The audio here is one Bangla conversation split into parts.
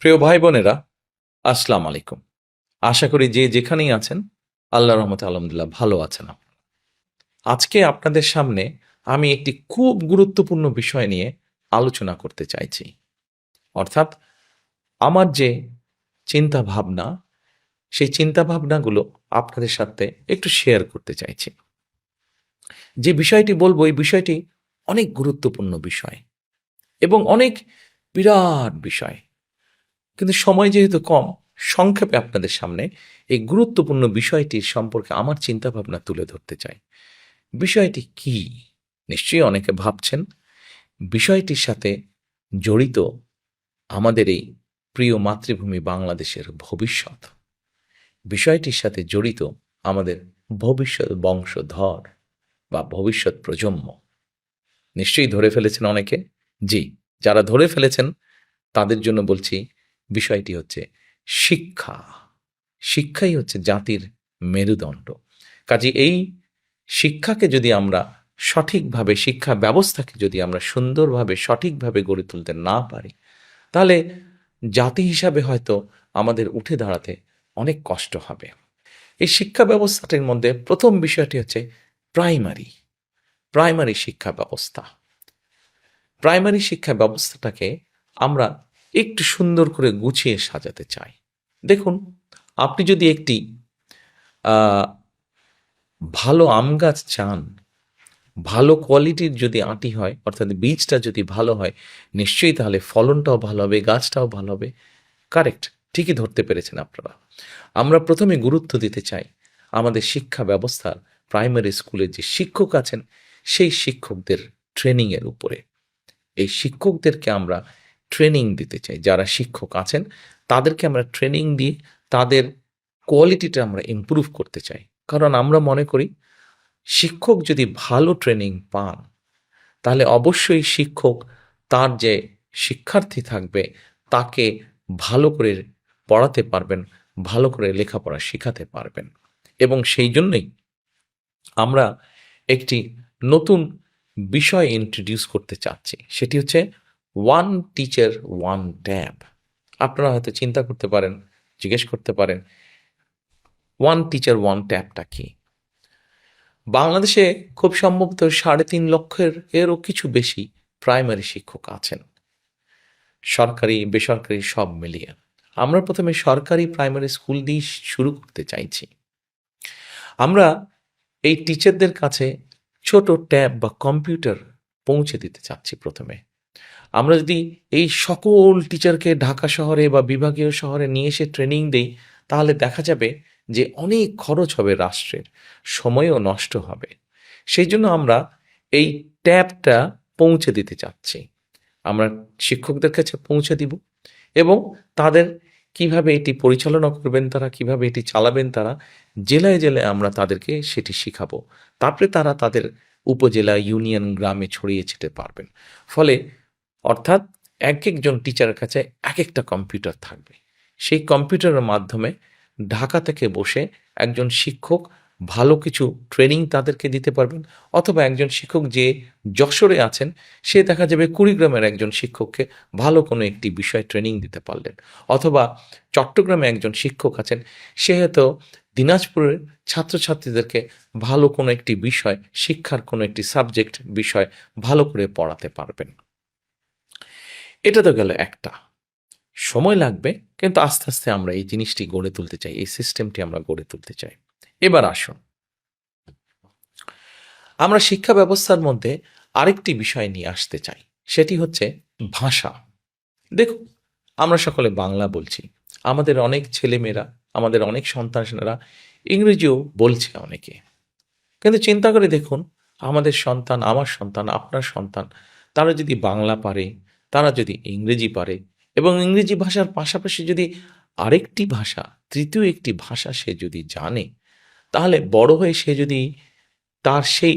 প্রিয় ভাই বোনেরা, আসসালামু আলাইকুম। আশা করি যে যেখানেই আছেন আল্লাহর রহমতে আলহামদুলিল্লাহ ভালো আছেন। আজকে আপনাদের সামনে আমি একটি খুব গুরুত্বপূর্ণ বিষয় নিয়ে আলোচনা করতে চাইছি। অর্থাৎ আমার যে চিন্তা ভাবনা, সেই চিন্তা ভাবনাগুলো আপনাদের সাথে একটু শেয়ার করতে চাইছি। যে বিষয়টি বলবো এই বিষয়টি অনেক গুরুত্বপূর্ণ বিষয় এবং অনেক বিরাট বিষয়। কিন্তু সময় যেহেতু কম, সংক্ষেপে আপনাদের সামনে এই গুরুত্বপূর্ণ বিষয়টির সম্পর্কে আমার চিন্তাভাবনা তুলে ধরতে চাই। বিষয়টি কি? নিশ্চয়ই অনেকে ভাবছেন, বিষয়টির সাথে জড়িত আমাদের এই প্রিয় মাতৃভূমি বাংলাদেশের ভবিষ্যৎ। বিষয়টির সাথে জড়িত আমাদের ভবিষ্যৎ বংশধর বা ভবিষ্যৎ প্রজন্ম। নিশ্চয়ই ধরে ফেলেছেন অনেকে। জি, যারা ধরে ফেলেছেন তাদের জন্য বলছি, বিষয়টি হচ্ছে শিক্ষা। শিক্ষাই হচ্ছে জাতির মেরুদণ্ড। কাজে এই শিক্ষাকে যদি আমরা সঠিকভাবে, শিক্ষা ব্যবস্থাকে যদি আমরা সুন্দরভাবে সঠিকভাবে গড়ে তুলতে না পারি, তাহলে জাতি হিসাবে হয়তো আমাদের উঠে দাঁড়াতে অনেক কষ্ট হবে। এই শিক্ষা ব্যবস্থাটির মধ্যে প্রথম বিষয়টি হচ্ছে প্রাইমারি প্রাইমারি শিক্ষা ব্যবস্থা। প্রাইমারি শিক্ষা ব্যবস্থাটাকে আমরা একটু সুন্দর করে গুছিয়ে সাজাতে চাই। দেখুন, আপনি যদি একটি ভালো আম গাছ চান, ভালো কোয়ালিটির যদি আঁটি হয়, অর্থাৎ বীজটা যদি ভালো হয়, নিশ্চয়ই তাহলে ফলনটাও ভালো হবে, গাছটাও ভালো হবে। কারেক্ট, ঠিকই ধরতে পেরেছেন আপনারা। আমরা প্রথমে গুরুত্ব দিতে চাই আমাদের শিক্ষা ব্যবস্থার প্রাইমারি স্কুলের যে শিক্ষক আছেন সেই শিক্ষকদের ট্রেনিংয়ের উপরে। এই শিক্ষকদেরকে আমরা ট্রেনিং দিতে চাই। যারা শিক্ষক আছেন তাদেরকে আমরা ট্রেনিং দিয়ে তাদের কোয়ালিটিটা আমরা ইমপ্রুভ করতে চাই। কারণ আমরা মনে করি শিক্ষক যদি ভালো ট্রেনিং পান, তাহলে অবশ্যই শিক্ষক তার যে শিক্ষার্থী থাকবে তাকে ভালো করে পড়াতে পারবেন, ভালো করে লেখাপড়া শেখাতে পারবেন। এবং সেই জন্যই আমরা একটি নতুন বিষয় ইন্ট্রোডিউস করতে চাচ্ছি। সেটি হচ্ছে ওয়ান টিচার ওয়ান ট্যাব। আপনারা হয়তো চিন্তা করতে পারেন, জিজ্ঞেস করতে পারেন, ওয়ান টিচার ওয়ান ট্যাবটা কি? বাংলাদেশে খুব সম্ভবত ৩.৫ লক্ষের এরও কিছু বেশি প্রাইমারি শিক্ষক আছেন, সরকারি বেসরকারি সব মিলিয়ে। আমরা প্রথমে সরকারি প্রাইমারি স্কুল দিয়ে শুরু করতে চাইছি। আমরা এই টিচারদের কাছে ছোট ট্যাব বা কম্পিউটার পৌঁছে দিতে চাচ্ছি প্রথমে। আমরা যদি এই সকল টিচারকে ঢাকা শহরে বা বিভাগীয় শহরে নিয়ে এসে ট্রেনিং দেই, তাহলে দেখা যাবে যে অনেক খরচ হবে রাষ্ট্রের, সময়ও নষ্ট হবে। সেই জন্য আমরা এই ট্যাবটা পৌঁছে দিতে চাচ্ছি। আমরা শিক্ষকদের কাছে পৌঁছে দিব এবং তাদের কিভাবে এটি পরিচালনা করবেন তারা, কিভাবে এটি চালাবেন তারা, জেলায় জেলায় আমরা তাদেরকে সেটি শিখাবো। তারপরে তারা তাদের উপজেলা, ইউনিয়ন, গ্রামে ছড়িয়ে ছিটে পারবেন। ফলে অর্থাৎ একেকজন টিচারের কাছে একেকটা কম্পিউটার থাকবে। সেই কম্পিউটারের মাধ্যমে ঢাকা থেকে বসে একজন শিক্ষক ভালো কিছু ট্রেনিং তাদেরকে দিতে পারবেন। অথবা একজন শিক্ষক যে যশোরে আছেন, সে দেখা যাবে কুড়িগ্রামের একজন শিক্ষককে ভালো কোনো একটি বিষয় ট্রেনিং দিতে পারলেন। অথবা চট্টগ্রামে একজন শিক্ষক আছেন, সে হয়তো দিনাজপুরের ছাত্রছাত্রীদেরকে ভালো কোনো একটি বিষয়, শিক্ষার কোনো একটি সাবজেক্ট বিষয় ভালো করে পড়াতে পারবেন। এটা তো গেল একটা। সময় লাগবে, কিন্তু আস্তে আস্তে আমরা এই জিনিসটি গড়ে তুলতে চাই, এই সিস্টেমটি আমরা গড়ে তুলতে চাই। এবার আসুন, আমরা শিক্ষা ব্যবস্থার মধ্যে আরেকটি বিষয় নিয়ে আসতে চাই। সেটি হচ্ছে ভাষা। দেখুন, আমরা সকলে বাংলা বলছি, আমাদের অনেক ছেলেমেয়েরা, আমাদের অনেক সন্তানেরা ইংরেজিও বলছে অনেকে। কিন্তু চিন্তা করে দেখুন, আমাদের সন্তান, আমার সন্তান, আপনার সন্তান, তারা যদি বাংলা পারে, তারা যদি ইংরেজি পারে এবং ইংরেজি ভাষার পাশাপাশি যদি আরেকটি ভাষা, তৃতীয় একটি ভাষা সে যদি জানে, তাহলে বড় হয়ে সে যদি তার সেই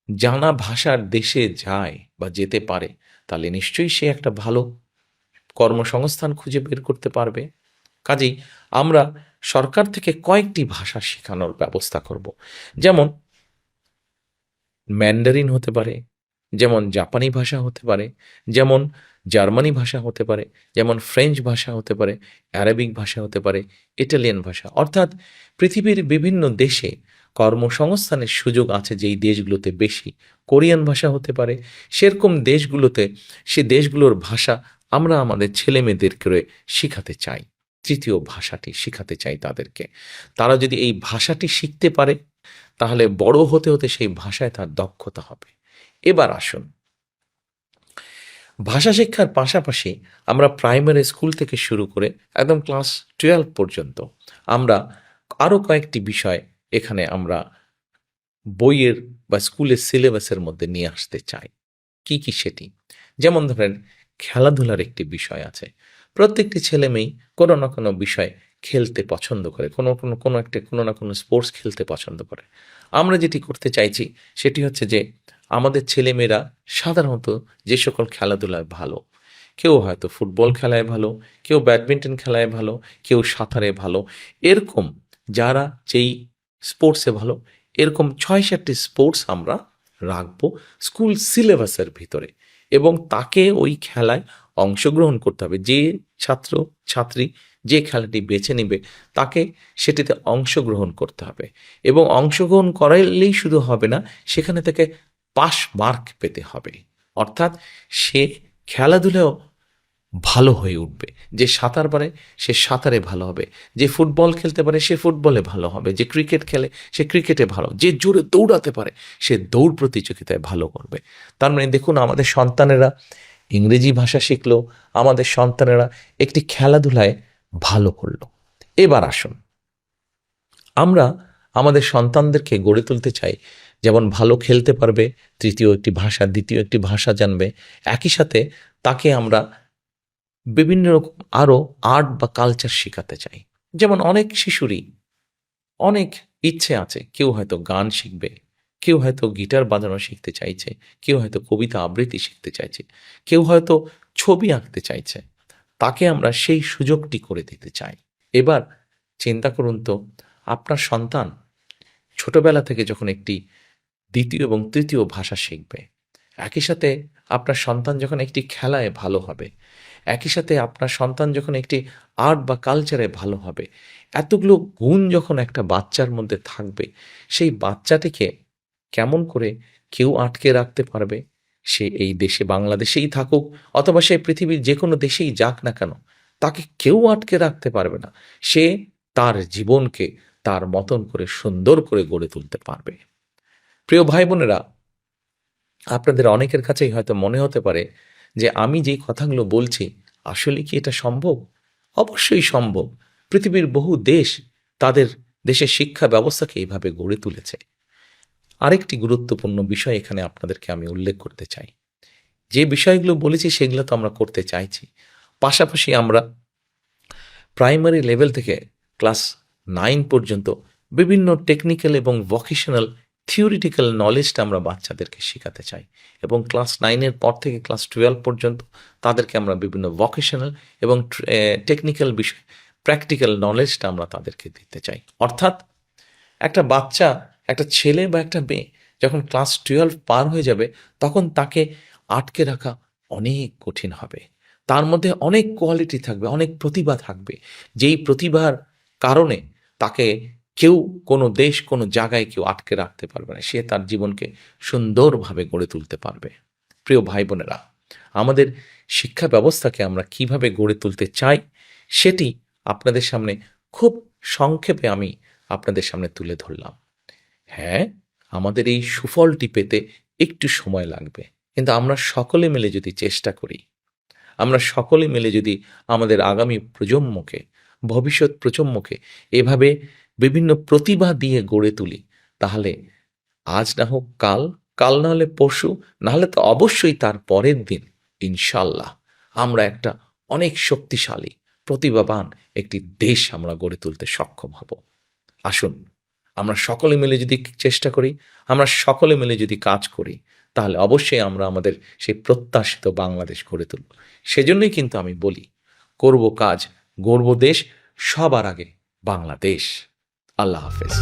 জানা ভাষার দেশে যায় বা যেতে পারে, তাহলে নিশ্চয়ই সে একটা ভালো কর্মসংস্থান খুঁজে বের করতে পারবে। কাজেই আমরা সরকার থেকে কয়েকটি ভাষা শেখানোর ব্যবস্থা করব। যেমন ম্যান্ডারিন হতে পারে, যেমন জাপানি ভাষা হতে পারে, যেমন জার্মানি ভাষা হতে পারে, যেমন ফ্রেঞ্চ ভাষা হতে পারে, অ্যারাবিক ভাষা হতে পারে, ইটালিয়ান ভাষা। অর্থাৎ পৃথিবীর বিভিন্ন দেশে কর্মসংস্থানের সুযোগ আছে যেই দেশগুলোতে বেশি। কোরিয়ান ভাষা হতে পারে। সেরকম দেশগুলোতে সে দেশগুলোর ভাষা আমরা আমাদের ছেলেমেয়েদেরকে শিখাতে চাই। তৃতীয় ভাষাটি শিখাতে চাই তাদেরকে। তারা যদি এই ভাষাটি শিখতে পারে তাহলে বড় হতে হতে সেই ভাষায় তার দক্ষতা হবে। এবার আসুন, ভাষা শিক্ষার পাশাপাশি আমরা প্রাইমারি স্কুল থেকে শুরু করে একদম ক্লাস 12 পর্যন্ত আমরা আরও কয়েকটি বিষয় এখানে আমরা বইয়ের বা স্কুলের সিলেবাসের মধ্যে নিয়ে আসতে চাই। কি কি সেটি? যেমন ধরেন, খেলাধুলার একটি বিষয় আছে। প্রত্যেকটি ছেলে মেয়েই কোনো না কোনো বিষয় খেলতে পছন্দ করে, কোনো না কোনো স্পোর্টস খেলতে পছন্দ করে। আমরা যেটি করতে চাইছি সেটি হচ্ছে যে আমাদের ছেলেমেয়েরা সাধারণত যে সকল খেলাধুলায় ভালো, কেউ হয়তো ফুটবল খেলায় ভালো, কেউ ব্যাডমিন্টন খেলায় ভালো, কেউ সাঁতারে ভালো, এরকম যারা যেই স্পোর্টসে ভালো, এরকম 6-7টি স্পোর্টস আমরা রাখবো স্কুল সিলেবাসের ভিতরে, এবং তাকে ওই খেলায় অংশগ্রহণ করতে হবে। যে ছাত্র ছাত্রী যে খেলাটি বেছে নেবে তাকে সেটিতে অংশগ্রহণ করতে হবে, এবং অংশগ্রহণ করাইলেই শুধু হবে না, সেখানে থেকে পাস মার্ক পেতে হবে। অর্থাৎ সে খেলাধুলাও ভালো হয়ে উঠবে। যে সাঁতার পারে সে সাঁতারে ভালো হবে, যে ফুটবল খেলতে পারে সে ফুটবলে ভালো হবে, যে ক্রিকেট খেলে সে ক্রিকেটে ভালো, যে জোরে দৌড়াতে পারে সে দৌড় প্রতিযোগিতায় ভালো করবে। তার মানে দেখুন, আমাদের সন্তানেরা ইংরেজি ভাষা শিখলো, আমাদের সন্তানেরা একটি খেলাধুলায় ভালো করলো। এবার আসুন, আমরা আমাদের সন্তানদেরকে গড়ে তুলতে চাই যেমন ভালো খেলতে পারবে, তৃতীয় একটি ভাষা, দ্বিতীয় একটি ভাষা জানবে, একই সাথে তাকে আমরা বিভিন্ন রকম আরও আর্ট বা কালচার শেখাতে চাই। যেমন অনেক শিশুরই অনেক ইচ্ছে আছে, কেউ হয়তো গান শিখবে, কেউ হয়তো গিটার বাজানো শিখতে চাইছে, কেউ হয়তো কবিতা আবৃত্তি শিখতে চাইছে, কেউ হয়তো ছবি আঁকতে চাইছে, তাকে আমরা সেই সুযোগটি করে দিতে চাই। এবার চিন্তা করুন তো, আপনার সন্তান ছোটবেলা থেকে যখন একটি দ্বিতীয় এবং তৃতীয় ভাষা শিখবে, একই সাথে আপনার সন্তান যখন একটি খেলায় ভালো হবে, একই সাথে আপনার সন্তান যখন একটি আর্ট বা কালচারে ভালো হবে, এতগুলো গুণ যখন একটা বাচ্চার মধ্যে থাকবে, সেই বাচ্চাটিকে কেমন করে কেউ আটকে রাখতে পারবে? সে এই দেশে বাংলাদেশেই থাকুক অথবা সে পৃথিবীর যে কোনো দেশেই যাক না কেন, তাকে কেউ আটকে রাখতে পারবে না। সে তার জীবনকে তার মতন করে সুন্দর করে গড়ে তুলতে পারবে। প্রিয় ভাই বোনেরা, আপনাদের অনেকের কাছেই হয়তো মনে হতে পারে যে আমি যেই কথাগুলো বলছি আসলে কি এটা সম্ভব? অবশ্যই সম্ভব। পৃথিবীর বহু দেশ তাদের দেশের শিক্ষা ব্যবস্থাকে এইভাবে গড়ে তুলেছে। আরেকটি গুরুত্বপূর্ণ বিষয় এখানে আপনাদেরকে আমি উল্লেখ করতে চাই। যে বিষয়গুলো বলেছি সেগুলো তো আমরা করতে চাইছি, পাশাপাশি আমরা প্রাইমারি লেভেল থেকে ক্লাস 9 পর্যন্ত বিভিন্ন টেকনিক্যাল এবং ভোকেশনাল থিওরিটিক্যাল নলেজটা আমরা বাচ্চাদেরকে শেখাতে চাই, এবং ক্লাস 9-এর পর থেকে ক্লাস 12 পর্যন্ত তাদেরকে আমরা বিভিন্ন ভোকেশনাল এবং টেকনিক্যাল বিষয় প্র্যাকটিক্যাল নলেজটা আমরা তাদেরকে দিতে চাই। অর্থাৎ একটা বাচ্চা, একটা ছেলে বা একটা মেয়ে যখন ক্লাস 12 পার হয়ে যাবে তখন তাকে আটকে রাখা অনেক কঠিন হবে। তার মধ্যে অনেক কোয়ালিটি থাকবে, অনেক প্রতিভা থাকবে, যেই প্রতিভার কারণে তাকে কেউ, কোনো দেশ, কোনো জায়গায় কেউ আটকে রাখতে পারবে না। সে তার জীবনকে সুন্দরভাবে গড়ে তুলতে পারবে। প্রিয় ভাই বোনেরা, আমাদের শিক্ষা ব্যবস্থাকে আমরা কিভাবে গড়ে তুলতে চাই সেটি আপনাদের সামনে খুব সংক্ষেপে আমি আপনাদের সামনে তুলে ধরলাম। হ্যাঁ, আমাদের এই সুফলটি পেতে একটু সময় লাগবে, কিন্তু আমরা সকলে মিলে যদি চেষ্টা করি, আমরা সকলে মিলে যদি আমাদের আগামী প্রজন্মকে, ভবিষ্যৎ প্রজন্মকে এভাবে বিভিন্ন প্রতিভা দিয়ে গড়ে তুলি, তাহলে আজ না হোক কাল, কাল না হলে পরশু, না হলে তো অবশ্যই তার পরের দিন ইনশাল্লাহ আমরা একটা অনেক শক্তিশালী, প্রতিভাবান একটি দেশ আমরা গড়ে তুলতে সক্ষম হব। আসুন, আমরা সকলে মিলে যদি চেষ্টা করি, আমরা সকলে মিলে যদি কাজ করি, তাহলে অবশ্যই আমরা আমাদের সেই প্রত্যাশিত বাংলাদেশ গড়ে তুলব। সেজন্যই কিন্তু আমি বলি, করব কাজ, গড়ব দেশ, সবার আগে বাংলাদেশ। আল্লাহ হাফেজ।